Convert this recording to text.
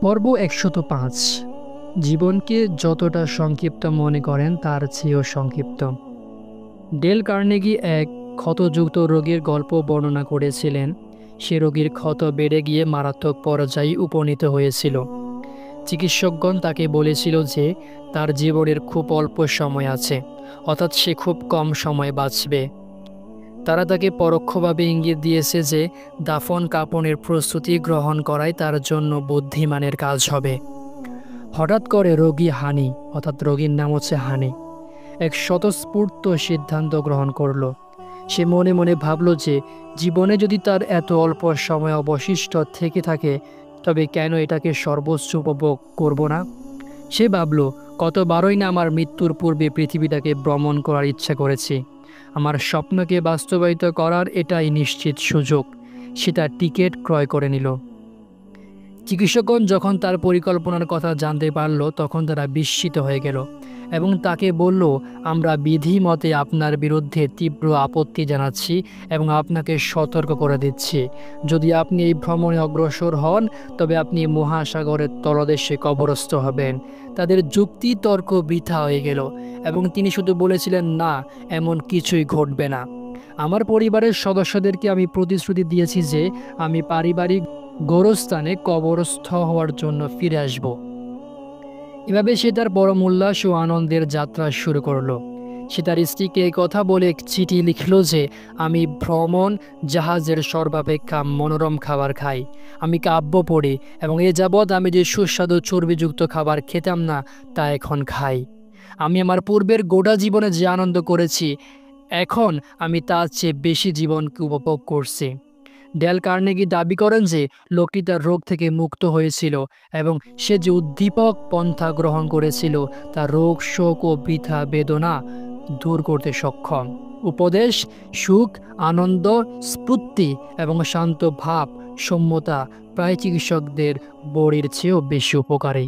পর্ব ১০৫। জীবনকে যতটা সংক্ষিপ্ত মনে করেন তার চেয়েও সংক্ষিপ্ত। ডেল কার্নেগি এক ক্ষতযুক্ত রোগীর গল্প বর্ণনা করেছিলেন। সে রোগীর ক্ষত বেড়ে গিয়ে মারাত্মক পর্যায়ে উপনীত হয়েছিল। চিকিৎসকগণ তাকে বলেছিল যে তার জীবনের খুব অল্প সময় আছে, অর্থাৎ সে খুব কম সময় বাঁচবে। তারা তাকে পরোক্ষভাবে ইঙ্গিত দিয়েছে যে দাফন কাফনের প্রস্তুতি গ্রহণ করাই তার জন্য বুদ্ধিমানের কাজ হবে। হঠাৎ করে রোগী হানি, অর্থাৎ রোগীর নাম হচ্ছে হানি, এক স্বতঃস্ফূর্ত সিদ্ধান্ত গ্রহণ করল। সে মনে মনে ভাবল যে জীবনে যদি তার এত অল্প সময় অবশিষ্ট থেকে থাকে, তবে কেন এটাকে সর্বোচ্চ উপভোগ করব না। সে ভাবল, কতবারই না আমার মৃত্যুর পূর্বে পৃথিবীটাকে ভ্রমণ করার ইচ্ছা করেছি। আমার স্বপ্নকে বাস্তবায়িত করার এটাই নিশ্চিত সুযোগ। সে তার টিকিট ক্রয় করে নিল। চিকিৎসকগণ যখন তার পরিকল্পনার কথা জানতে পারল, তখন তারা বিস্মিত হয়ে গেল এবং তাকে বলল, আমরা বিধি মতে আপনার বিরুদ্ধে তীব্র আপত্তি জানাচ্ছি এবং আপনাকে সতর্ক করে দিচ্ছি। যদি আপনি এই ভ্রমণে অগ্রসর হন, তবে আপনি মহাসাগরের তলদেশে কবরস্থ হবেন। তাদের যুক্তি তর্ক বৃথা হয়ে গেল এবং তিনি শুধু বলেছিলেন, না, এমন কিছুই ঘটবে না। আমার পরিবারের সদস্যদেরকে আমি প্রতিশ্রুতি দিয়েছি যে আমি পারিবারিক গোরস্থানে কবরস্থ হওয়ার জন্য ফিরে আসব। এভাবে সে তার বড় উল্লাস ও আনন্দের যাত্রা শুরু করলো। সে তার স্ত্রীকে এই কথা বলে এক চিঠি লিখল যে আমি ভ্রমণ জাহাজের সর্বাপেক্ষা মনোরম খাবার খাই, আমি কাব্য পড়ি এবং এ যাবৎ আমি যে সুস্বাদু চর্বিযুক্ত খাবার খেতাম না তা এখন খাই। আমি আমার পূর্বের গোটা জীবনে যে আনন্দ করেছি, এখন আমি তার চেয়ে বেশি জীবনকে উপভোগ করছি। ডেল কার্নেগি দাবি করেন যে লোকটি তার রোগ থেকে মুক্ত হয়েছিল এবং সে যে উদ্দীপক পন্থা গ্রহণ করেছিল তা রোগ, শোক ও বৃথা বেদনা দূর করতে সক্ষম। উপদেশ, সুখ, আনন্দ, স্ফূর্তি এবং শান্ত ভাব, সম্যতা প্রায় চিকিৎসকদের বড়ির চেয়েও বেশি উপকারী।